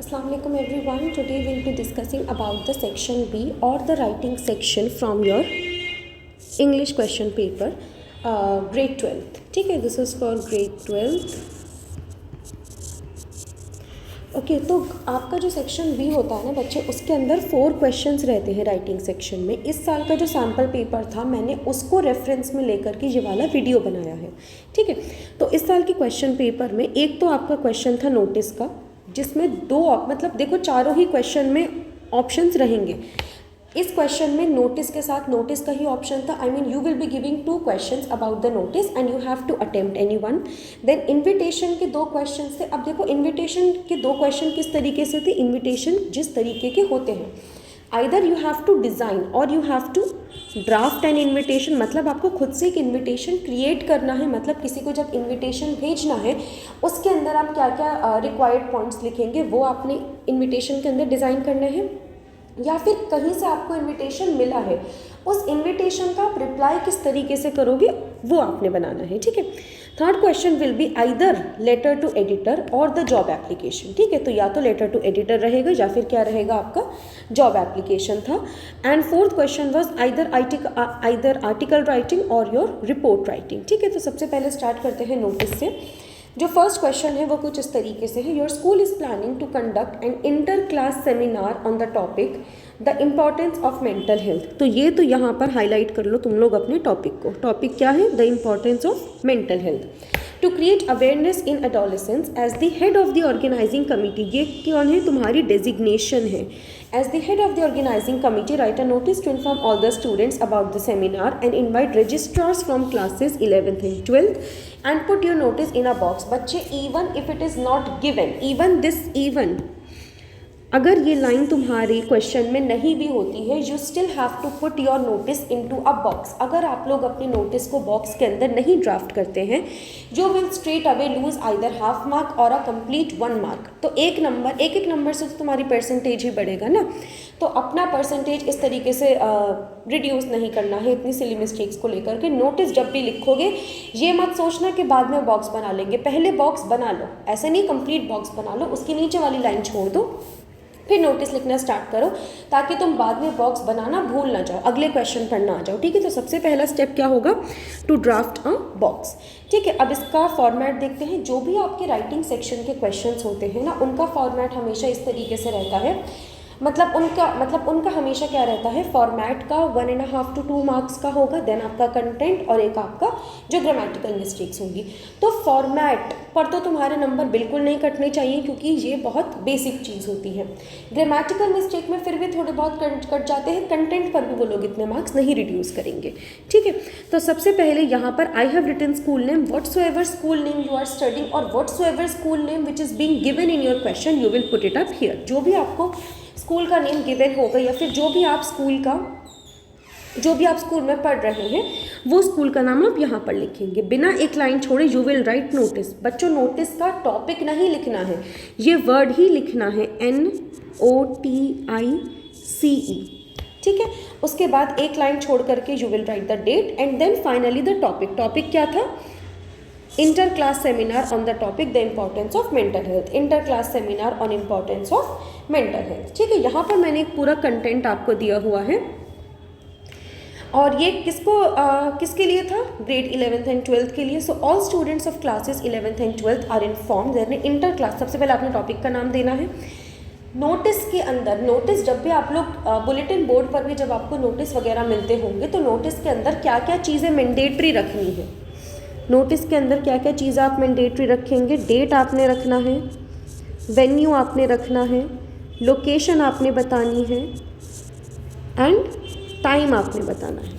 Assalamualaikum everyone. Today we'll be discussing about the section B or the writing section from your English question paper, grade 12th. ठीक है, this is for grade 12th. Okay तो आपका जो section B होता है ना बच्चे, उसके अंदर 4 क्वेश्चंस रहते हैं राइटिंग सेक्शन में. इस साल का जो सैम्पल पेपर था मैंने उसको रेफरेंस में लेकर के ये वाला वीडियो बनाया है. ठीक है, तो इस साल के क्वेश्चन पेपर में एक तो आपका क्वेश्चन था नोटिस का, जिसमें मतलब देखो चारों ही क्वेश्चन में ऑप्शंस रहेंगे. इस क्वेश्चन में नोटिस के साथ नोटिस का ही ऑप्शन था. I mean you will be giving 2 questions about the notice and you have to attempt any one. Then invitation के 2 क्वेश्चन थे. अब देखो इन्विटेशन के 2 क्वेश्चन किस तरीके से थे. इन्विटेशन जिस तरीके के होते हैं, either you have to design और you have to draft an invitation. मतलब आपको खुद से एक इन्विटेशन क्रिएट करना है. मतलब किसी को जब इन्विटेशन भेजना है उसके अंदर आप क्या क्या रिक्वायर्ड पॉइंट्स लिखेंगे वो आपने इन्विटेशन के अंदर डिज़ाइन करना है. या फिर कहीं से आपको इन्विटेशन मिला है, उस इन्विटेशन का आप रिप्लाई किस तरीके से करोगे वो आपने बनाना है. ठीक है. Third question will be either letter to editor और द जॉब एप्लीकेशन. ठीक है, तो या तो लेटर टू एडिटर रहेगा या फिर क्या रहेगा आपका जॉब एप्लीकेशन था. And fourth question was either article writing और योर रिपोर्ट राइटिंग. ठीक है, तो सबसे पहले स्टार्ट करते हैं नोटिस से. जो फर्स्ट क्वेश्चन है वो कुछ इस तरीके से है. Your school is planning to conduct an inter class seminar on the topic the importance of mental health. तो ये तो यहाँ पर हाईलाइट कर लो तुम लोग अपने टॉपिक को. टॉपिक क्या है? The importance of mental health. To create awareness in adolescence age the head of the organising committee. ये कौन है? तुम्हारी डेजिग्नेशन है. As the head of the organizing committee, write a notice to inform all the students about the seminar and invite registrars from classes 11th and 12th and put your notice in a box. बच्चे even if it is not given, even अगर ये line तुम्हारी question में नहीं भी होती है, you still have to put your notice into a box. अगर आप लोग अपने नोटिस को बॉक्स के अंदर नहीं ड्राफ्ट करते हैं, जो will straight away lose either half mark और अ कंप्लीट 1 मार्क. तो एक नंबर से तो तुम्हारी परसेंटेज ही बढ़ेगा ना. तो अपना परसेंटेज इस तरीके से रिड्यूस नहीं करना है इतनी सिली मिस्टेक्स को लेकर के. नोटिस जब भी लिखोगे ये मत सोचना कि बाद में बॉक्स बना लेंगे. पहले बॉक्स बना लो, ऐसे नहीं कंप्लीट बॉक्स बना लो, उसकी नीचे वाली लाइन छोड़ दो, फिर नोटिस लिखना स्टार्ट करो, ताकि तुम बाद में बॉक्स बनाना भूल ना जाओ, अगले क्वेश्चन पर ना आ जाओ. ठीक है, तो सबसे पहला स्टेप क्या होगा? To draft a box. ठीक है, अब इसका फॉर्मेट देखते हैं. जो भी आपके राइटिंग सेक्शन के क्वेश्चंस होते हैं ना, उनका फॉर्मेट हमेशा इस तरीके से रहता है. मतलब उनका हमेशा क्या रहता है? फॉर्मेट का 1.5 to 2 मार्क्स का होगा. देन आपका कंटेंट और एक आपका जो ग्रामेटिकल मिस्टेक्स होंगी. तो फॉर्मेट पर तो तुम्हारे नंबर बिल्कुल नहीं कटने चाहिए, क्योंकि ये बहुत बेसिक चीज़ होती है. ग्रामेटिकल मिस्टेक में फिर भी थोड़े बहुत कट जाते हैं. कंटेंट पर भी वो लोग इतने मार्क्स नहीं रिड्यूस करेंगे. ठीक है, तो सबसे पहले यहाँ पर I have written school name, whatsoever school name you are studying और whatsoever school name which is being given in your question, you will put it up here. जो भी आपको स्कूल का नेम गिवन होगा या फिर जो भी आप स्कूल में पढ़ रहे हैं वो स्कूल का नाम आप यहाँ पर लिखेंगे, बिना एक लाइन छोड़े. You will right notice. बच्चों नोटिस का टॉपिक नहीं लिखना है, ये वर्ड ही लिखना है, NOTICE. ठीक है, उसके बाद एक लाइन छोड़ करके you will write the date and then finally the topic. Topic क्या था? Inter class seminar on the topic the importance of mental health. Inter class seminar on importance of mental health. ठीक है, यहाँ पर मैंने एक पूरा कंटेंट आपको दिया हुआ है. और ये किसके लिए था? ग्रेड 11th एंड 12th के लिए. So all students of classes 11th and 12th are informed that inter class. सबसे पहले आपने टॉपिक का नाम देना है. नोटिस के अंदर, नोटिस जब भी आप लोग बुलेटिन बोर्ड पर भी जब आपको नोटिस वगैरह मिलते होंगे, तो नोटिस के अंदर क्या क्या चीज़ें मैंडेटरी रखनी है. नोटिस के अंदर क्या क्या चीज़ आप मैंडेटरी रखेंगे? डेट आपने रखना है, वेन्यू आपने रखना है, लोकेशन आपने बतानी है एंड टाइम आपने बताना है.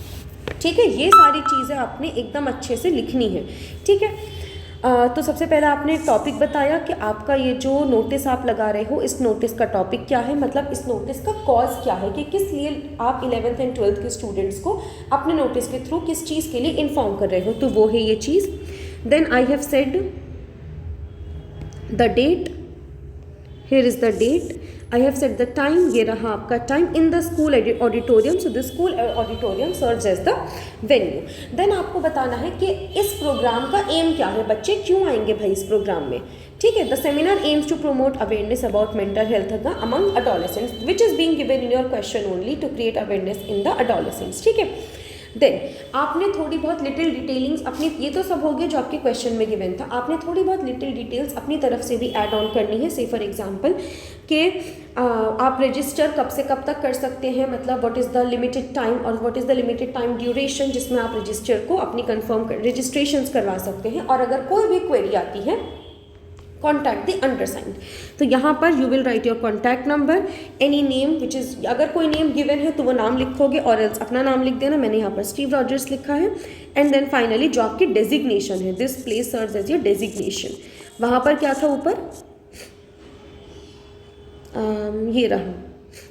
ठीक है, ये सारी चीज़ें आपने एकदम अच्छे से लिखनी है. ठीक है, तो सबसे पहले आपने टॉपिक बताया कि आपका ये जो नोटिस आप लगा रहे हो, इस नोटिस का टॉपिक क्या है, मतलब इस नोटिस का कॉज क्या है, कि किस लिए आप 11th एंड 12th के स्टूडेंट्स को अपने नोटिस के थ्रू किस चीज़ के लिए इन्फॉर्म कर रहे हो. तो वो है ये चीज़. Then I have said the date, here is the date. I have set the time, ये रहा आपका time. In the school auditorium, so the school auditorium serves as the venue. Then आपको बताना है कि इस प्रोग्राम का एम क्या है. बच्चे क्यों आएंगे भाई इस प्रोग्राम में? ठीक है, the seminar aims to promote awareness about mental health among adolescents which is being given in your question only to create awareness in the adolescents. ठीक है, देन आपने थोड़ी बहुत लिटिल डिटेलिंग्स अपनी, ये तो सब हो गया जो आपके क्वेश्चन में गिवन था, आपने थोड़ी बहुत लिटिल डिटेल्स अपनी तरफ से भी ऐड ऑन करनी है। से फॉर एग्जांपल कि आप रजिस्टर कब से कब तक कर सकते हैं, मतलब what is the limited time और what is the limited time duration जिसमें आप रजिस्टर को अपनी रजिस्ट्रेशंस करवा सकते हैं। और अगर कोई भी क्वेरी आती है, कॉन्टैक्ट द अंडरसाइंड, तो यहाँ पर you will right your contact number, any name which is, अगर कोई नेम गिवन है तो वो नाम लिखोगे और एल्स अपना नाम लिख देना। मैंने यहाँ पर स्टीव रॉजर्स लिखा है। एंड देन फाइनली जो आपकी डेजिग्नेशन है, this place serves as your designation. वहाँ पर क्या था ऊपर, ये रहा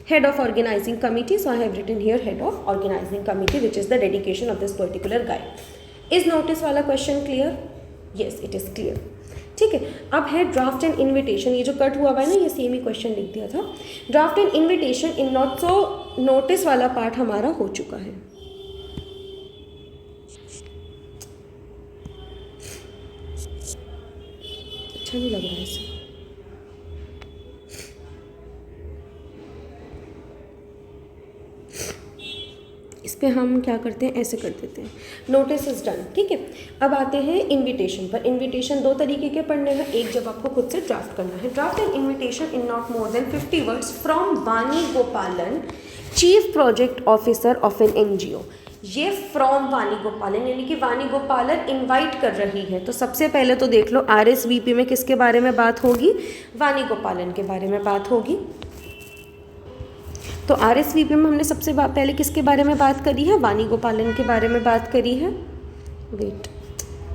head of organising committee, so I have written here head of organising committee which is the dedication of this particular guide. Is notice वाला question clear? Yes, it is clear. ठीक है, अब है ड्राफ्ट एंड इन्विटेशन। ये जो cut हुआ हुआ है ना, ये सेम ही क्वेश्चन लिख दिया था। Draft and invitation in not so notice वाला पार्ट हमारा हो चुका है। अच्छा नहीं लग रहा है इसे। इस पर हम क्या करते हैं, ऐसे कर देते हैं, नोटिस इज डन। ठीक है, अब आते हैं इनविटेशन पर। इनविटेशन दो तरीके के पढ़ने हैं, एक जब आपको खुद से ड्राफ्ट करना है। Draft an invitation in not more than 50 words from Vani Gopalan, chief project officer of an NGO। ये फ्रॉम वानी गोपालन यानी कि वानी गोपालन इनवाइट कर रही है। तो सबसे पहले तो देख लो RSVP में किसके बारे में बात होगी, वानी गोपालन के बारे में बात होगी। तो RSVP में हमने सबसे पहले किसके बारे में बात करी है, वानी गोपालन के बारे में बात करी है। Wait,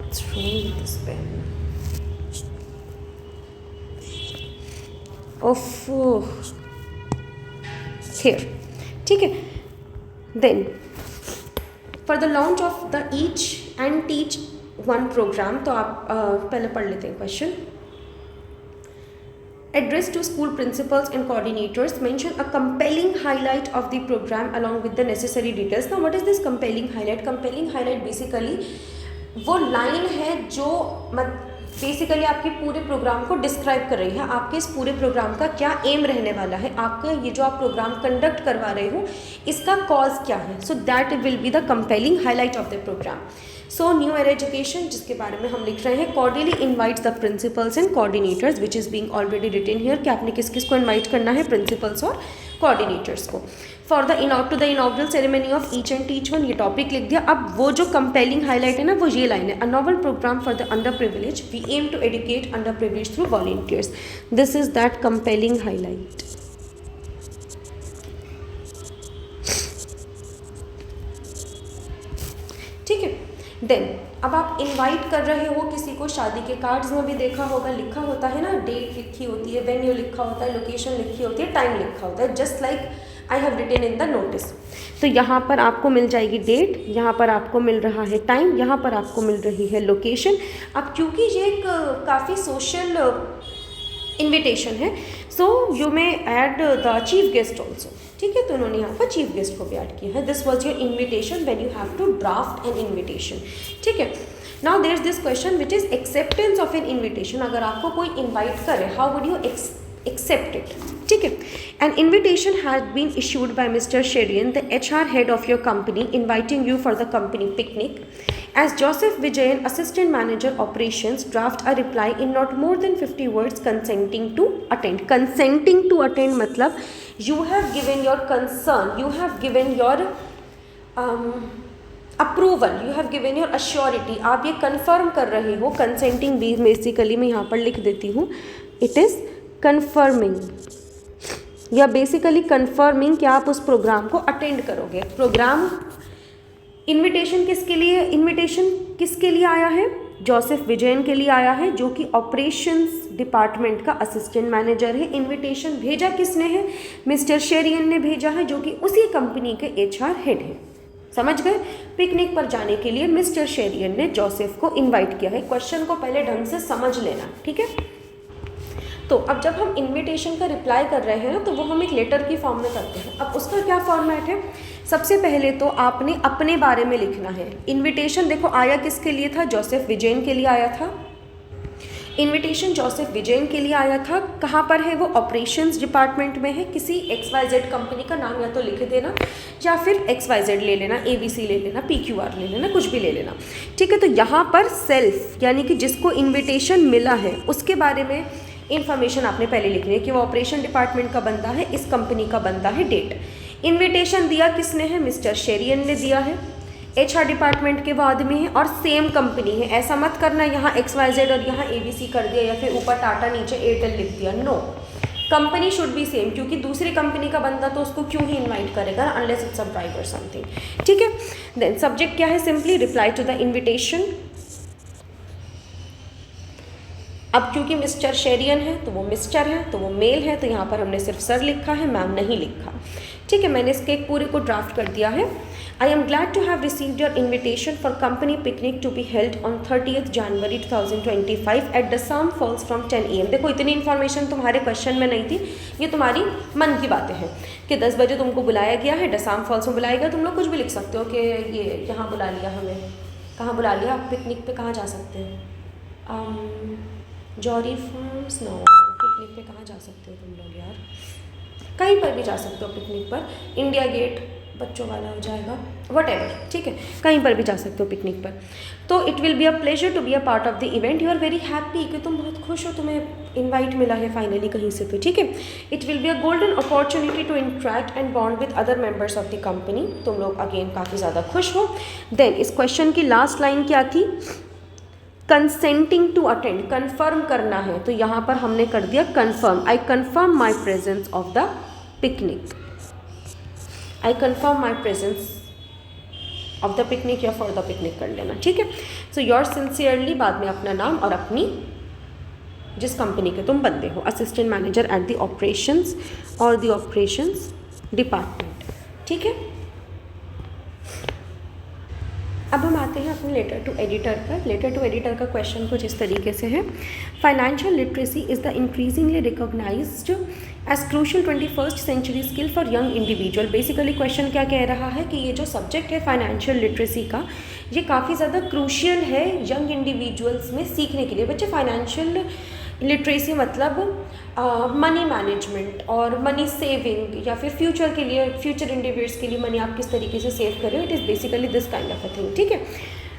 this pen, here. ठीक है, then for the launch of the each and teach one programme, तो आप पहले पढ़ लेते हैं question. Address to school principals and coordinators, mention a compelling highlight of the program along with the necessary details. Now what is this compelling highlight? Compelling highlight basically वो line है जो basically आपके पूरे प्रोग्राम को describe कर रही है। आपके इस पूरे प्रोग्राम का क्या एम रहने वाला है, आपका ये जो आप प्रोग्राम कंडक्ट करवा रहे हो इसका कॉज क्या है। So that will be the compelling highlight of the programme. So new air education जिसके बारे में हम लिख रहे हैं, cordially invites the principals and coordinators which is being already written here कि आपने किस किस को इन्वाइट करना है, प्रिंसिपल्स और कोऑर्डिनेटर्स को। For the two the inaugural ceremony of each and teach one, ये टॉपिक लिख दिया। अब वो जो कंपेलिंग हाईलाइट है ना, वो ये लाइन है, a novel programme for the under privilege, we aim to educate under privilege through volunteers. This is that compelling highlight. ठीक है, देन अब आप इनवाइट कर रहे हो किसी को, शादी के कार्ड्स में भी देखा होगा लिखा होता है ना, डेट लिखी होती है, वेन्यू लिखा होता है, लोकेशन लिखी होती है, टाइम लिखा होता है, just like I have written in the notice. तो यहाँ पर आपको मिल जाएगी डेट, यहाँ पर आपको मिल रहा है टाइम, यहाँ पर आपको मिल रही है लोकेशन। अब क्योंकि ये एक काफ़ी सोशल इन्विटेशन है, so you may add the chief guest also. ठीक है, तो उन्होंने यहाँ पर चीफ गेस्ट को भी ऐड किया है। This was your invitation when you have to draft an invitation. ठीक है, now there is this question which is acceptance of an invitation. अगर आपको कोई इन्वाइट करे, how would you accept it? ठीक है, an invitation had been issued by Mr. Sherian, the HR head of your company, inviting you for the company picnic. As Joseph Vijayan, assistant manager operations, draft a reply in not more than 50 words consenting to attend. Consenting to attend मतलब you have given your concern, you have given your approval, you have given your assurity, आप ये confirm कर रहे हो। Consenting भी basically मैं यहाँ पर लिख देती हूँ, इट इज़ कन्फर्मिंग या बेसिकली कन्फर्मिंग कि आप उस प्रोग्राम को अटेंड करोगे। प्रोग्राम इनविटेशन किसके लिए, इनविटेशन किसके लिए आया है, जोसेफ विजयन के लिए आया है जो कि ऑपरेशंस डिपार्टमेंट का असिस्टेंट मैनेजर है। इनविटेशन भेजा किसने है, मिस्टर शेरियन ने भेजा है जो कि उसी कंपनी के HR हेड है। समझ गए, पिकनिक पर जाने के लिए मिस्टर शेरियन ने जोसेफ को इनवाइट किया है। क्वेश्चन को पहले ढंग से समझ लेना, ठीक है। तो अब जब हम इनविटेशन का रिप्लाई कर रहे हैं ना, तो वो हम एक लेटर की फॉर्म में करते हैं। अब उसका क्या फॉर्मेट है, सबसे पहले तो आपने अपने बारे में लिखना है। इनविटेशन देखो आया किसके लिए था, जोसेफ विजयन के लिए आया था। इनविटेशन जोसेफ विजयन के लिए आया था। कहाँ पर है वो? ऑपरेशंस डिपार्टमेंट में है। किसी XYZ कंपनी का नाम या तो लिख देना या फिर XYZ ले लेना, ABC ले लेना, PQR ले लेना, कुछ भी ले लेना, ठीक है। तो यहाँ पर सेल्फ यानी कि जिसको इन्विटेशन मिला है उसके बारे में इन्फॉर्मेशन आपने पहले लिखनी है कि वो ऑपरेशन डिपार्टमेंट का बंदा है, इस कंपनी का बंदा है, डेट। इन्विटेशन दिया किसने है? मिस्टर शेरियन ने दिया है। HR डिपार्टमेंट के वो आदमी है और सेम कंपनी है। ऐसा मत करना यहाँ XYZ और यहाँ ABC कर दिया या फिर ऊपर टाटा नीचे एयरटेल लिख दिया। No, company should be same, क्योंकि दूसरी कंपनी का बंदा तो उसको क्यों ही इनवाइट करेगा अनलेस इट्स अ ब्राइड और समथिंग, ठीक है। देन सब्जेक्ट क्या है? Simply reply to the invitation. अब क्योंकि मिस्टर शेरियन है तो वो मिस्टर है, तो वो मेल है, तो यहाँ पर हमने सिर्फ सर लिखा है, मैम नहीं लिखा, ठीक है। मैंने इसके एक पूरे को ड्राफ्ट कर दिया है। I am glad to have received your invitation for company picnic to be held on 30th January 2025 at Dasam falls from 10 AM। देखो इतनी इन्फॉर्मेशन तुम्हारे क्वेश्चन में नहीं थी, ये तुम्हारी मन की बातें हैं कि 10 बजे तुमको बुलाया गया है, डसाम फॉल्स में बुलाया गया। तुम लोग कुछ भी लिख सकते हो कि ये यहाँ बुला लिया हमें, कहाँ बुला लिया, आप पिकनिक पे कहाँ जा सकते हैं? जॉरी फार्म्स। नो, पिकनिक पे कहाँ जा सकते हो तुम लोग यार? कहीं पर भी जा सकते हो पिकनिक पर। इंडिया गेट बच्चों वाला हो जाएगा, वटेवर, ठीक है, कहीं पर भी जा सकते हो पिकनिक पर। तो it will be a pleasure to be a part of the event. You are very happy कि तुम बहुत खुश हो, तुम्हें इनवाइट मिला है फाइनली कहीं से, तो ठीक है। It will be a golden opportunity to interact and bond with other members of the company. तुम लोग अगेन काफ़ी ज़्यादा खुश हो। देन इस क्वेश्चन की लास्ट लाइन क्या थी? कंसेंटिंग टू अटेंड, कन्फर्म करना है, तो यहाँ पर हमने कर दिया confirm. I confirm my presence of the picnic. I confirm my presence of the picnic या फॉर द पिकनिक कर लेना, ठीक है। सो योर सिंसियरली, बाद में अपना नाम और अपनी जिस कंपनी के तुम बंदे हो, assistant manager at the operations और द ऑपरेशंस डिपार्टमेंट, ठीक है। अब हम आते हैं अपने लेटर टू एडिटर पर। लेटर टू एडिटर का क्वेश्चन कुछ इस तरीके से है। Financial literacy is the increasingly recognised as crucial 21st century skill for young individual. Basically question क्या कह रहा है कि ये जो सब्जेक्ट है फाइनेंशियल लिटरेसी का, ये काफ़ी ज़्यादा क्रूशियल है यंग इंडिविजुअल्स में सीखने के लिए। बच्चे, फाइनेंशियल लिटरेसी मतलब मनी मैनेजमेंट और मनी सेविंग या फिर फ्यूचर के लिए, फ्यूचर इंडिविजुअल्स के लिए मनी आप किस तरीके से सेव कर रहे हो, it is basically this kind of a thing, ठीक है।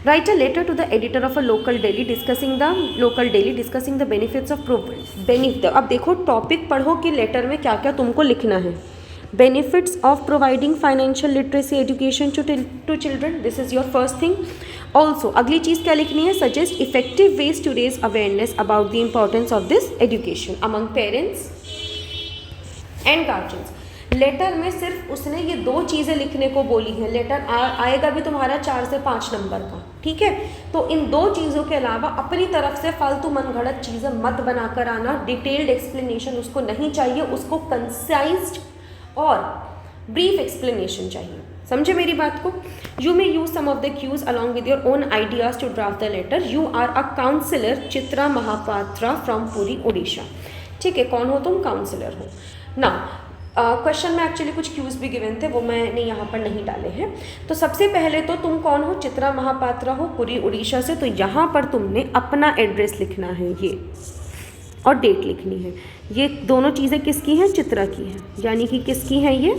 Write a letter to the editor of a local daily discussing the benefits of benefit. अब देखो टॉपिक पढ़ो कि लेटर में क्या क्या तुमको लिखना है। Benefits of providing financial literacy education to children, this is your first thing. Also अगली चीज़ क्या लिखनी है? Suggest effective ways to raise awareness about the importance of this education among parents and guardians. Letter में सिर्फ उसने ये 2 चीज़ें लिखने को बोली हैं। लेटर आएगा भी तुम्हारा 4 से 5 नंबर का, ठीक है। तो इन 2 चीज़ों के अलावा अपनी तरफ से फालतू मनगढ़ंत चीज़ें मत बनाकर आना। डिटेल्ड एक्सप्लेनेशन उसको नहीं चाहिए, उसको कंसाइज्ड और ब्रीफ एक्सप्लेनेशन चाहिए। समझे मेरी बात को? You may use some of the cues along with your own ideas to draft the letter. You are a counsellor Chitra Mahapatra from Puri Orissa, ठीक है। कौन हो तुम? काउंसिलर हो ना। क्वेश्चन में एक्चुअली कुछ क्यूज भी गिवन थे, वो मैंने यहाँ पर नहीं डाले हैं। तो सबसे पहले तो तुम कौन हो? चित्रा महापात्रा हो, पुरी उड़ीसा से। तो यहाँ पर तुमने अपना एड्रेस लिखना है ये, और डेट लिखनी है। ये दोनों चीज़ें किसकी हैं? चित्रा की हैं, यानी कि किसकी हैं? ये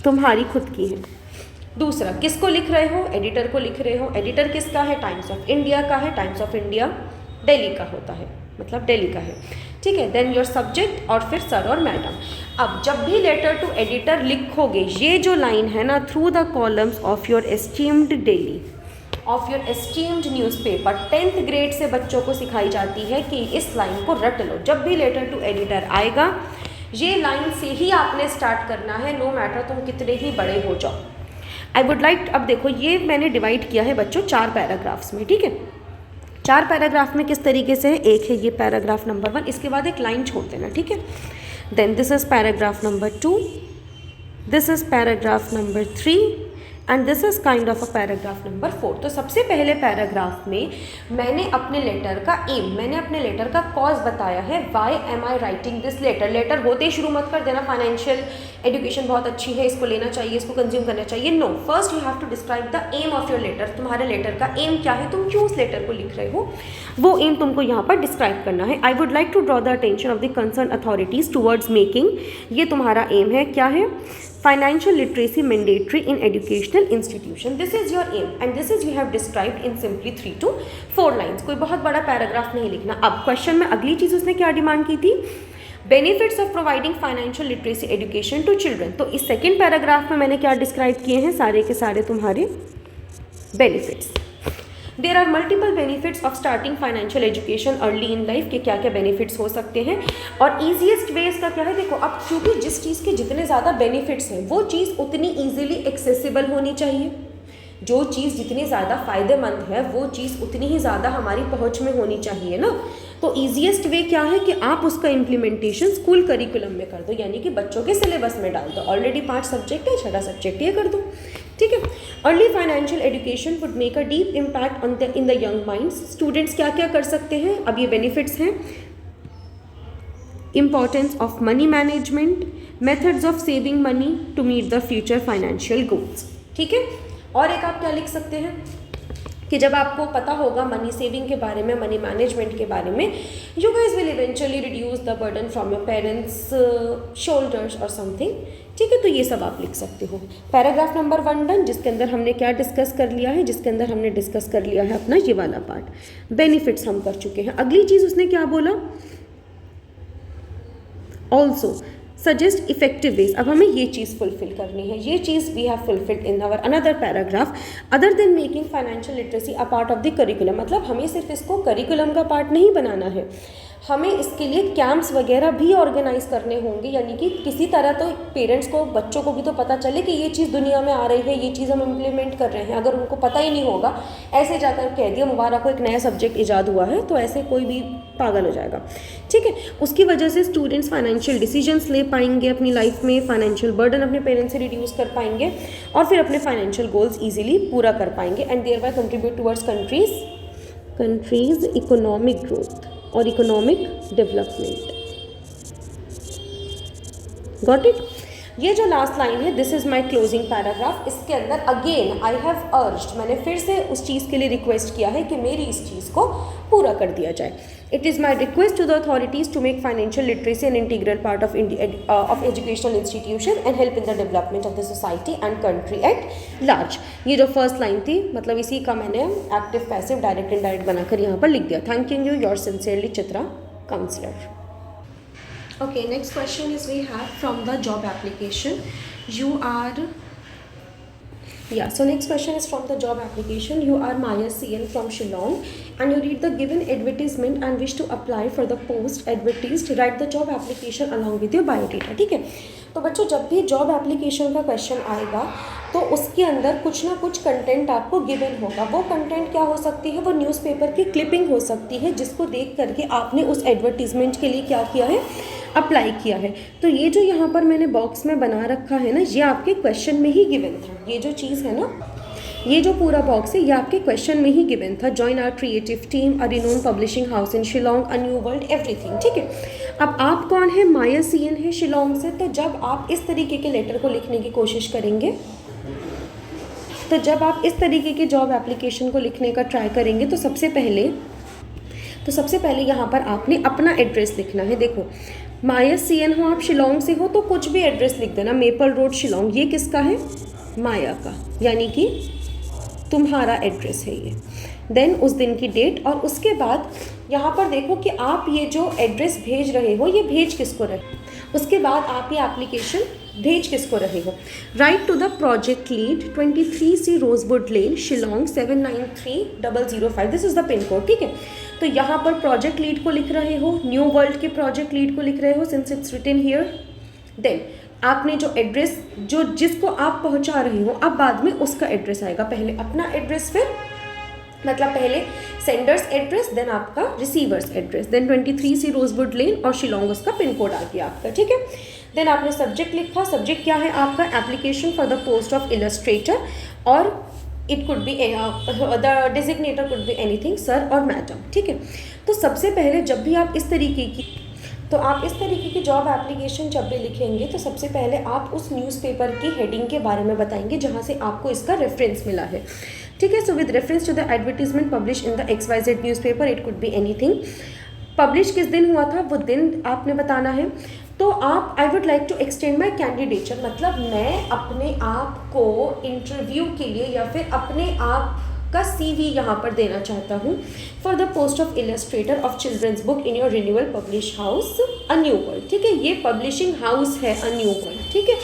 तुम्हारी खुद की है। दूसरा, किसको लिख रहे हो? एडिटर को लिख रहे हो। एडिटर किसका है? टाइम्स ऑफ इंडिया का है। टाइम्स ऑफ इंडिया दिल्ली का होता है, मतलब दिल्ली का है, ठीक है। देन योर सब्जेक्ट और फिर सर और मैडम। अब जब भी लेटर टू एडिटर लिखोगे, ये जो लाइन है ना, through the columns of your esteemed daily of your esteemed newspaper, 10th grade से बच्चों को सिखाई जाती है कि इस लाइन को रट लो। जब भी लेटर टू एडिटर आएगा, ये लाइन से ही आपने स्टार्ट करना है, नो मैटर तुम कितने ही बड़े हो जाओ। आई वुड लाइक, अब देखो ये मैंने डिवाइड किया है बच्चों 4 पैराग्राफ्स में, ठीक है। 4 पैराग्राफ में किस तरीके से है? एक है ये पैराग्राफ नंबर 1, इसके बाद एक लाइन छोड़ देना, ठीक है। Then this is paragraph number 2, this is paragraph number 3 and this is kind of a paragraph number 4। तो सबसे पहले पैराग्राफ में मैंने अपने लेटर का एम, मैंने अपने लेटर का कॉज बताया है, why am I writing this letter. Letter होते ही शुरू मत कर देना फाइनेंशियल एजुकेशन बहुत अच्छी है, इसको लेना चाहिए, इसको कंज्यूम करना चाहिए। No, first you have to describe the aim of your letter. तुम्हारे लेटर का एम क्या है, तुम क्यों उस लेटर को लिख रहे हो, वो एम तुमको यहाँ पर डिस्क्राइब करना है। I would like to draw the attention of the concern authorities towards making, ये तुम्हारा एम है, क्या है, financial literacy mandatory in educational institution. This is your aim and this is you have described in simply 3 to 4 lines. कोई बहुत बड़ा paragraph नहीं लिखना। अब क्वेश्चन में अगली चीज़ उसने क्या डिमांड की थी, benefits of providing financial literacy education to children. तो इस सेकेंड पैराग्राफ में मैंने क्या डिस्क्राइब किए हैं, सारे के सारे तुम्हारे benefits. There are multiple benefits of starting financial education early in life, के क्या क्या बेनिफिट्स हो सकते हैं और ईजीएस्ट वे इसका क्या है। देखो अब क्योंकि जिस चीज़ के जितने ज़्यादा बेनिफिट्स हैं वो चीज़ उतनी ईजिली एक्सेसिबल होनी चाहिए, जो चीज़ जितनी ज़्यादा फ़ायदेमंद है वो चीज़ उतनी ही ज़्यादा हमारी पहुंच में होनी चाहिए ना। तो ईजीएस्ट वे क्या है कि आप उसका इम्प्लीमेंटेशन स्कूल करिकुलम में कर दो, यानी कि बच्चों के सिलेबस में डाल दो। ऑलरेडी 5 सब्जेक्ट है, 6वां सब्जेक्ट ये कर दो, ठीक है। Early financial education would make a deep impact on the in the young minds. Students क्या क्या कर सकते हैं, अब ये बेनिफिट्स हैं, importance of money management, methods of saving money to meet the future financial goals, ठीक है। और एक आप क्या लिख सकते हैं कि जब आपको पता होगा मनी सेविंग के बारे में, मनी मैनेजमेंट के बारे में, you guys will eventually reduce the burden from your parents shoulders और समथिंग, ठीक है। तो ये सब आप लिख सकते हो। पैराग्राफ नंबर 1 डन, जिसके अंदर हमने क्या डिस्कस कर लिया है, जिसके अंदर हमने डिस्कस कर लिया है अपना ये वाला पार्ट, बेनिफिट्स हम कर चुके हैं। अगली चीज़ उसने क्या बोला, ऑल्सो सजेस्ट इफेक्टिव वेज। अब हमें ये चीज़ फुलफिल करनी है, ये चीज़ we have fulfilled in our another paragraph, other than making financial literacy a part of the curriculum. मतलब हमें सिर्फ इसको करिकुलम का पार्ट नहीं बनाना है, हमें इसके लिए कैंप्स वगैरह भी ऑर्गेनाइज करने होंगे, यानी कि किसी तरह तो पेरेंट्स को, बच्चों को भी तो पता चले कि ये चीज़ दुनिया में आ रही है, ये चीज़ हम इम्प्लीमेंट कर रहे हैं। अगर उनको पता ही नहीं होगा, ऐसे जाकर कह दिया मुबारक को एक नया सब्जेक्ट ईजाद हुआ है, तो ऐसे कोई भी पागल हो जाएगा, ठीक है। उसकी वजह से स्टूडेंट्स फाइनेंशियल डिसीजंस ले पाएंगे अपनी लाइफ में, फाइनेंशियल बर्डन अपने पेरेंट्स से रिड्यूस कर पाएंगे और फिर अपने फाइनेंशियल गोल्स ईजिली पूरा कर पाएंगे and thereby contribute towards country's economic growth और इकोनॉमिक डेवलपमेंट। Got it. ये जो लास्ट लाइन है, this is my closing paragraph. इसके अंदर अगेन आई हैव अर्ज्ड, मैंने फिर से उस चीज़ के लिए रिक्वेस्ट किया है कि मेरी इस चीज़ को पूरा कर दिया जाए। It is my request to the authorities to make financial literacy an integral part of educational institution and help in the development of the society and country at large. ये जो फर्स्ट लाइन थी, मतलब इसी का मैंने active passive direct indirect बनाकर यहाँ पर लिख दिया। Thanking you, yours sincerely Chitra, counsellor. Okay, next question is we have from the job application. So next question is from the job application. You are Maya CN from Shillong and you read the given advertisement and wish to apply for the post advertised. Write the job application along with your biodata, ठीक है। तो बच्चों जब भी job application का question आएगा तो उसके अंदर कुछ ना कुछ कंटेंट आपको गिवन होगा। वो कंटेंट क्या हो सकती है, वो न्यूज़पेपर की क्लिपिंग हो सकती है जिसको देख करके आपने उस एडवर्टीजमेंट के लिए क्या किया है, अप्लाई किया है। तो ये जो यहाँ पर मैंने बॉक्स में बना रखा है ना, ये आपके क्वेश्चन में ही गिवन था। ये जो चीज़ है ना, ये जो पूरा बॉक्स है, ये आपके क्वेश्चन में ही गिवन था। Join our creative team, a renowned publishing house in Shillong, a New World, everything, ठीक है। अब आप कौन है, माया सीएन है शिलोंग से। तो जब आप इस तरीके के लेटर को लिखने की कोशिश करेंगे, तो जब आप इस तरीके के जॉब एप्लीकेशन को लिखने का ट्राई करेंगे तो सबसे पहले यहाँ पर आपने अपना एड्रेस लिखना है। देखो माया सीएन हो, आप शिलोंग से हो तो कुछ भी एड्रेस लिख देना। मेपल रोड शिलोंग, ये किसका है, माया का, यानी कि तुम्हारा एड्रेस है ये। देन उस दिन की डेट, और उसके बाद यहाँ पर देखो कि आप ये जो एड्रेस भेज रहे हो, ये भेज किसको रहे, उसके बाद आप ये एप्लीकेशन भेज किसको रहे हो। Write to the project lead 23C rosewood Lane Shillong 793005, this is the pin code, ठीक है। तो यहाँ पर प्रोजेक्ट लीड को लिख रहे हो, न्यू वर्ल्ड के प्रोजेक्ट लीड को लिख रहे हो since it's written here. Then आपने जो एड्रेस, जिसको आप पहुँचा रहे हो, अब बाद में उसका एड्रेस आएगा, पहले अपना एड्रेस फिर मतलब पहले सेंडर्स एड्रेस, देन आपका receiver's address, then 23C rosewood lane और शिलोंग उसका पिन कोड आ गया आपका, ठीक है। देन आपने सब्जेक्ट लिखा, सब्जेक्ट क्या है आपका, application for the post of illustrator, और it could be the designator could be anything, sir और मैडम, ठीक है। तो सबसे पहले जब भी आप इस तरीके की जॉब एप्लीकेशन जब भी लिखेंगे तो सबसे पहले आप उस न्यूज़पेपर की हेडिंग के बारे में बताएंगे जहाँ से आपको इसका रेफरेंस मिला है, ठीक है। So with reference to the advertisement publish in the XYZ newspaper, it could be anything, publish किस दिन हुआ था वो दिन आपने बताना है। तो आप I would like to extend my candidature, मतलब मैं अपने आप को इंटरव्यू के लिए या फिर अपने आप का CV यहाँ पर देना चाहता हूँ for the post of illustrator of children's book in your renewal publish house a New World, ठीक है। ये पब्लिशिंग हाउस है अ न्यू वर्ल्ड, ठीक है।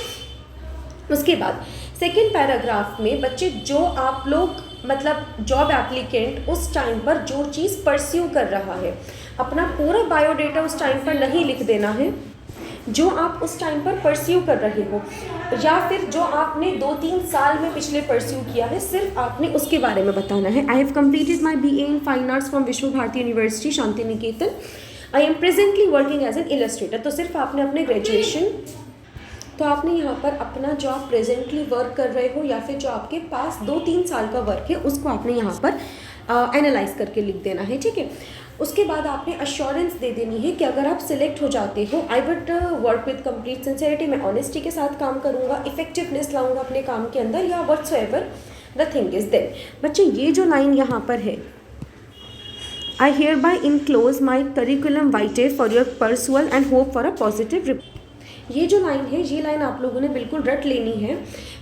उसके बाद सेकेंड पैराग्राफ में बच्चे जो आप लोग मतलब जॉब एप्लीकेंट उस टाइम पर जो चीज़ परस्यू कर रहा है, अपना पूरा बायोडेटा उस टाइम पर नहीं लिख देना है जो आप उस टाइम पर परस्यू कर रहे हो, या फिर जो आपने 2-3 साल में पिछले परस्यू किया है, सिर्फ आपने उसके बारे में बताना है। I have completed my BA in fine arts from Vishwa Bharati university Shantiniketan, I am presently working as an illustrator. तो सिर्फ आपने अपने ग्रेजुएशन, तो आपने यहाँ पर अपना जो आप प्रेजेंटली वर्क कर रहे हो या फिर जो आपके पास 2-3 साल का वर्क है उसको आपने यहाँ पर एनालाइज करके लिख देना है, ठीक है। उसके बाद आपने अश्योरेंस दे देनी है कि अगर आप सिलेक्ट हो जाते हो, I would work with complete sincerity, मैं ऑनेस्टी के साथ काम करूँगा, इफेक्टिवनेस लाऊंगा अपने काम के अंदर, या whatsoever the thing is. Then बच्चे ये जो लाइन यहाँ पर है, I hereby enclose my curriculum vitae for your perusal and hope for a positive, ये जो लाइन है ये लाइन आप लोगों ने बिल्कुल रट लेनी है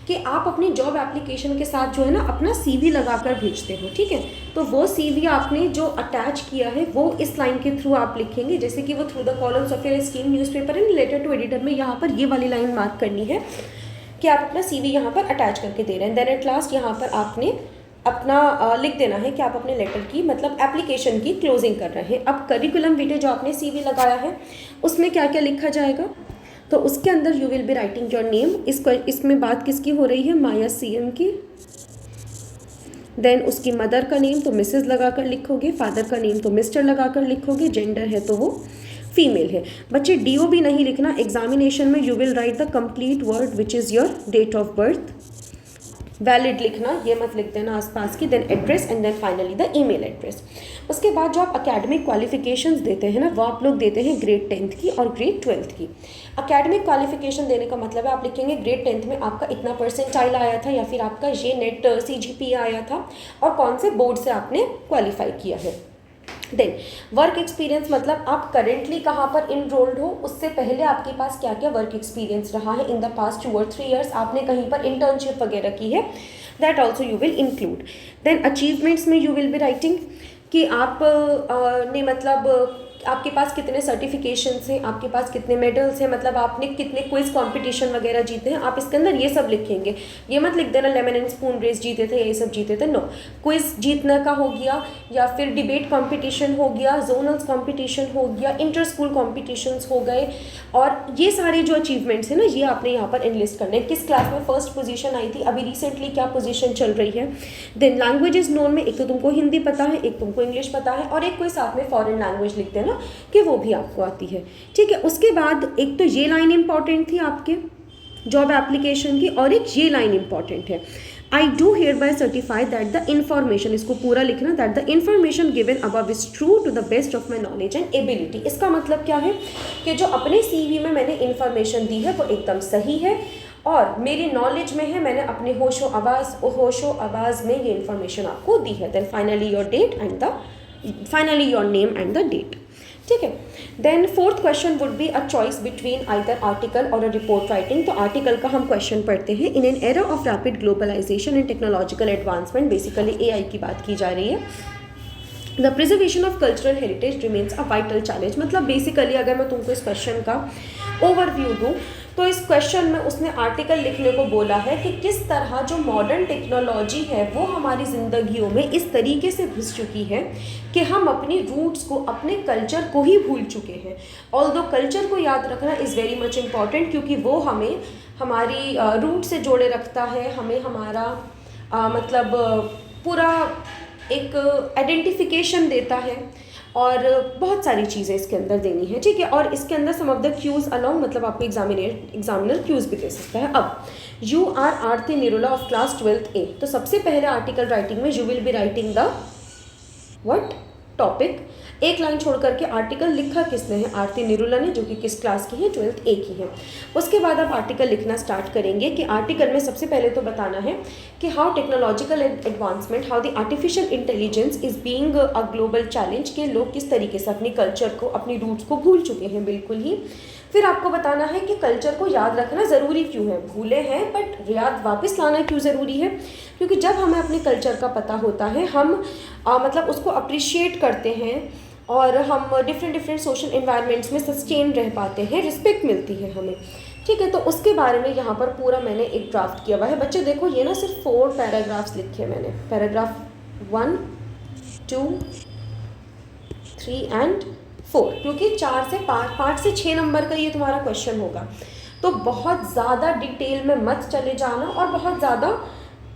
कि आप अपनी जॉब एप्लीकेशन के साथ जो है ना अपना CV लगाकर भेजते हो, ठीक है। तो वो CV आपने जो अटैच किया है वो इस लाइन के थ्रू आप लिखेंगे, जैसे कि वो through the columns of your scheme newspaper and letter to editor में यहाँ पर ये वाली लाइन मार्क करनी है कि आप अपना CV यहाँ पर अटैच करके दे रहे हैं। देन एट लास्ट यहाँ पर आपने अपना लिख देना है कि आप अपने लेटर की मतलब एप्लीकेशन की क्लोजिंग कर रहे हैं। अब करिकुलम विटे जो आपने CV लगाया है उसमें क्या क्या लिखा जाएगा, तो उसके अंदर you will be writing your name, इसमें बात किसकी हो रही है, माया CM की। देन उसकी मदर का नेम तो मिसेज लगाकर लिखोगे, फादर का नेम तो मिस्टर लगाकर लिखोगे, जेंडर है तो वो फीमेल है। बच्चे DOB नहीं लिखना, एग्जामिनेशन में you will write the complete word which is your date of birth, valid लिखना, ये मत लिख देना आसपास की। Then address and then finally the email address. उसके बाद जो आप अकेडमिक क्वालिफिकेशंस देते हैं ना वो आप लोग देते हैं ग्रेड 10th की और ग्रेड 12th की। अकेडमिक क्वालिफिकेशन देने का मतलब है आप लिखेंगे ग्रेड 10th में आपका इतना परसेंटाइल आया था या फिर आपका ये नेट CGPA आया था और कौन से बोर्ड से आपने क्वालिफाई किया है। देन वर्क एक्सपीरियंस मतलब आप करेंटली कहाँ पर इनरोल्ड हो, उससे पहले आपके पास क्या क्या वर्क एक्सपीरियंस रहा है इन द पास्ट 2 और 3 ईयर्स, आपने कहीं पर इंटर्नशिप वगैरह की है, that also you will include. Then achievements में यू विल बी राइटिंग कि आप ने मतलब आपके पास कितने सर्टिफिकेशंस हैं, आपके पास कितने मेडल्स हैं, मतलब आपने कितने क्विज कंपटीशन वगैरह जीते हैं, आप इसके अंदर ये सब लिखेंगे। ये मत लिख देना लेमन एंड स्पून रेस जीते थे, ये सब जीते थे, नो। क्विज जीतने का हो गया या फिर डिबेट कंपटीशन हो गया, जोनल्स कंपटीशन हो गया, इंटर स्कूल कॉम्पिटिशन्स हो गए, और ये सारे जो अचीवमेंट्स हैं ना ये आपने यहाँ पर इनलिस्ट करने। किस क्लास में फर्स्ट पोजीशन आई थी, अभी रिसेंटली क्या पोजीशन चल रही है। देन लैंग्वेजेस नोन में एक तो तुमको हिंदी पता है, एक तुमको इंग्लिश पता है, और एक कोई साथ में फॉरेन लैंग्वेज लिख देना कि वो भी आपको आती है, ठीक है। उसके बाद एक तो ये लाइन इंपॉर्टेंट थी आपके जॉब एप्लीकेशन की, और एक ये लाइन इंपॉर्टेंट है, I do hereby certify that the information, इसको पूरा लिखना, that the information given above is true to the best of my knowledge and ability. इसका मतलब क्या है कि जो अपने CV में मैंने इन्फॉर्मेशन दी है वो एकदम सही है और मेरी नॉलेज में है, मैंने अपने होशो आवाज़ में ये इन्फॉर्मेशन आपको दी है। Then finally your date and the finally your name and the date, ठीक है। Then fourth question would be a choice between either article और अ रिपोर्ट राइटिंग। तो आर्टिकल का हम क्वेश्चन पढ़ते हैं। In an era of rapid globalisation and technological advancement, basically AI की बात की जा रही है, the preservation of cultural heritage remains a vital challenge. मतलब बेसिकली अगर मैं तुमको इस क्वेश्चन का ओवरव्यू दूँ तो इस क्वेश्चन में उसने आर्टिकल लिखने को बोला है कि किस तरह जो मॉडर्न टेक्नोलॉजी है वो हमारी ज़िंदगियों में इस तरीके से घुस चुकी है कि हम अपनी रूट्स को, अपने कल्चर को ही भूल चुके हैं। ऑल्दो कल्चर को याद रखना इज़ वेरी मच इम्पॉर्टेंट क्योंकि वो हमें हमारी रूट से जोड़े रखता है, हमें हमारा मतलब पूरा एक आइडेंटिफिकेशन देता है और बहुत सारी चीज़ें इसके अंदर देनी है, ठीक है। और इसके अंदर some of the cues along, मतलब आपको एग्जामिनर क्यूज़ भी दे सकता है। अब you are Aarti Nirula of class 12th A, तो सबसे पहले आर्टिकल राइटिंग में you will be writing the what topic, एक लाइन छोड़ करके आर्टिकल लिखा किसने है, आरती निरुला ने, जो कि किस क्लास की है, 12th A की है। उसके बाद आप आर्टिकल लिखना स्टार्ट करेंगे कि आर्टिकल में सबसे पहले तो बताना है कि how technological advancement, how the artificial intelligence is being a global challenge, के लोग किस तरीके से अपनी कल्चर को, अपनी रूट्स को भूल चुके हैं बिल्कुल ही। फिर आपको बताना है कि कल्चर को याद रखना ज़रूरी क्यों है, भूले हैं बट याद वापस लाना क्यों ज़रूरी है, क्योंकि जब हमें अपने कल्चर का पता होता है हम मतलब उसको अप्रिशिएट करते हैं और हम डिफरेंट सोशल इन्वायरमेंट्स में सस्टेन रह पाते हैं, रिस्पेक्ट मिलती है हमें, ठीक है। तो उसके बारे में यहाँ पर पूरा मैंने एक ड्राफ्ट किया हुआ है। बच्चे देखो ये ना सिर्फ 4 पैराग्राफ्स लिखे मैंने, पैराग्राफ 1, 2, 3 एंड 4, क्योंकि 4 से 5 से 6 नंबर का ये तुम्हारा क्वेश्चन होगा। तो बहुत ज़्यादा डिटेल में मत चले जाना और बहुत ज़्यादा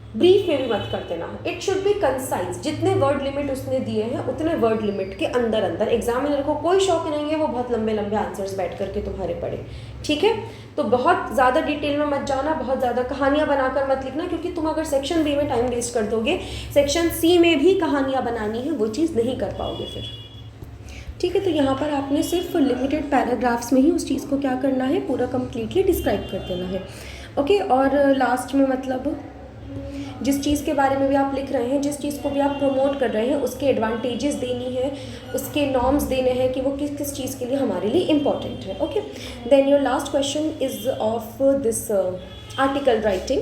ब्रीफ में भी मत कर देना। इट शुड बी कंसाइज, जितने वर्ड लिमिट उसने दिए हैं उतने वर्ड लिमिट के अंदर अंदर। एग्जामिनर को कोई शौक नहीं है वो बहुत लंबे लंबे आंसर्स बैठ करके तुम्हारे पढ़े, ठीक है। तो बहुत ज़्यादा डिटेल में मत जाना, बहुत ज़्यादा कहानियाँ बनाकर मत लिखना, क्योंकि तुम अगर सेक्शन बी में टाइम वेस्ट कर दोगे, सेक्शन सी में भी कहानियाँ बनानी है, वो चीज़ नहीं कर पाओगे फिर, ठीक है। तो यहाँ पर आपने सिर्फ लिमिटेड पैराग्राफ्स में ही उस चीज़ को क्या करना है, पूरा कंप्लीटली डिस्क्राइब कर देना है, ओके। और लास्ट में मतलब जिस चीज़ के बारे में भी आप लिख रहे हैं, जिस चीज़ को भी आप प्रमोट कर रहे हैं, उसके एडवांटेजेस देनी है, उसके नॉर्म्स देने हैं कि वो किस किस चीज़ के लिए हमारे लिए इम्पॉर्टेंट है, okay. Then your last question is of this article writing.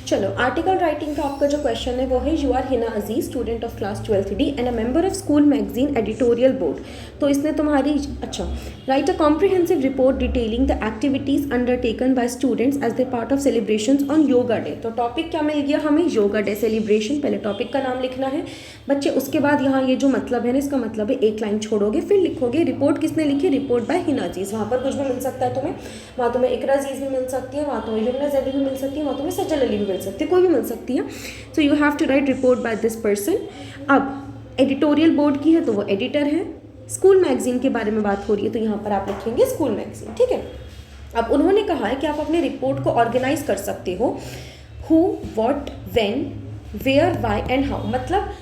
चलो आर्टिकल राइटिंग का आपका जो क्वेश्चन है वो है, you are Hina Aziz, student of class 12th D and a member of school magazine editorial board. तो इसने तुम्हारी, अच्छा, write a comprehensive report detailing the activities undertaken by students as the part of celebrations on yoga day. तो topic क्या मिल गया हमें, yoga day celebration. पहले टॉपिक का नाम लिखना है बच्चे, उसके बाद यहाँ ये जो मतलब है ना, इसका मतलब है एक लाइन छोड़ोगे, फिर लिखोगे रिपोर्ट किसने लिखी, रिपोर्ट बाय हिना अजीज। वहाँ पर कुछ भी मिल सकता है तुम्हें, वहाँ तुम्हें इकरा अजीज भी मिल सकती है, वहाँ तुम्हें यमुना जैदी भी मिल सकती है, वहाँ तुम्हें सज्जल अली भी मिल सकती है, कोई भी मिल सकती है। So you have to write report by this person. अब एडिटोरियल बोर्ड की है तो वो एडिटर है, स्कूल मैगजीन के बारे में बात हो रही है तो यहाँ पर आप लिखेंगे स्कूल मैगजीन, ठीक है। अब उन्होंने कहा है कि आप अपने रिपोर्ट को ऑर्गेनाइज कर सकते हो, who, what, when, where, why and how. मतलब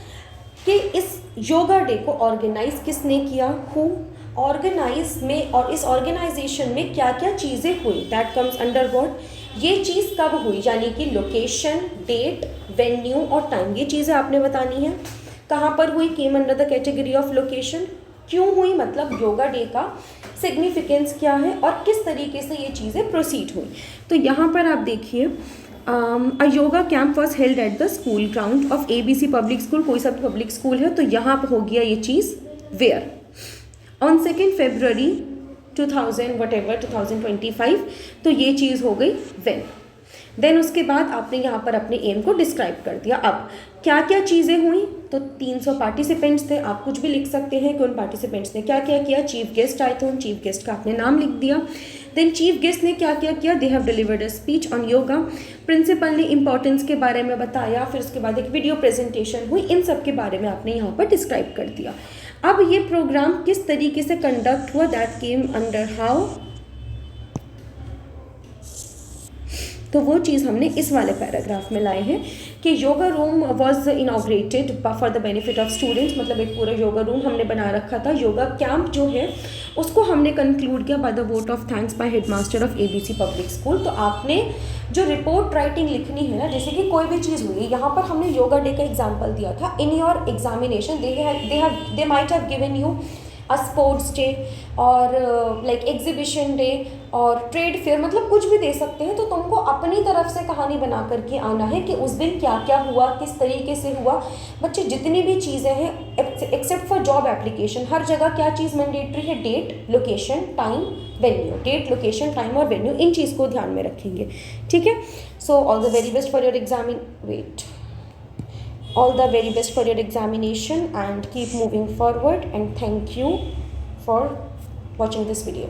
कि इस योगा डे को ऑर्गेनाइज किसने किया, हु, ऑर्गेनाइज में, और इस ऑर्गेनाइजेशन में क्या क्या चीज़ें हुई, दैट कम्स अंडर व्हाट, ये चीज़ कब हुई, यानी कि लोकेशन, डेट, वेन्यू और टाइम, ये चीज़ें आपने बतानी है। कहाँ पर हुई, came under the category of location. क्यों हुई, मतलब योगा डे का सिग्निफिकेंस क्या है और किस तरीके से ये चीज़ें प्रोसीड हुई। तो यहाँ पर आप देखिए, a yoga camp was held at the school ground of ABC public school, कोई सा भी पब्लिक स्कूल है तो यहाँ पर हो गया ये चीज़ वेयर, ऑन 2 February 2025, तो ये चीज़ हो गई व्हेन। देन उसके बाद आपने यहाँ पर अपने एम को डिस्क्राइब कर दिया। अब क्या क्या चीज़ें हुई, तो 300 पार्टिसिपेंट्स थे, आप कुछ भी लिख सकते हैं कि उन पार्टिसिपेंट्स ने क्या क्या किया। चीफ गेस्ट आए थे, उन चीफ गेस्ट का आपने नाम लिख दिया। देन चीफ गेस्ट ने क्या क्या किया, they have delivered a speech on yoga. Principal ने इंपॉर्टेंस के बारे में बताया, फिर उसके बाद एक वीडियो प्रेजेंटेशन हुई, इन सब के बारे में आपने यहाँ पर डिस्क्राइब कर दिया। अब ये प्रोग्राम किस तरीके से कंडक्ट हुआ, दैट केम अंडर हाउ, तो वो चीज़ हमने इस वाले पैराग्राफ में लाए हैं कि yoga room was inaugurated for the benefit of students, मतलब एक पूरा योगा रूम हमने बना रखा था। योगा कैंप जो है उसको हमने कंक्लूड किया by the vote of thanks by headmaster of ABC public school. तो आपने जो रिपोर्ट राइटिंग लिखनी है ना, जैसे कि कोई भी चीज़ हुई, यहाँ पर हमने योगा डे का एग्जाम्पल दिया था। In your examination they might have given you a sports day और लाइक एग्जीबिशन डे और ट्रेड फेयर, मतलब कुछ भी दे सकते हैं। तो तुमको अपनी तरफ से कहानी बना करके आना है कि उस दिन क्या क्या हुआ, किस तरीके से हुआ। बच्चे जितनी भी चीज़ें हैं एक्सेप्ट फॉर जॉब एप्लीकेशन, हर जगह क्या चीज़ मैंडेटरी है, date, location, time, venue. Date, location, time और वेन्यू, इन चीज़ को ध्यान में रखेंगे, ठीक है। So all the very best for your all the very best for your examination and keep moving forward, and thank you for watching this video.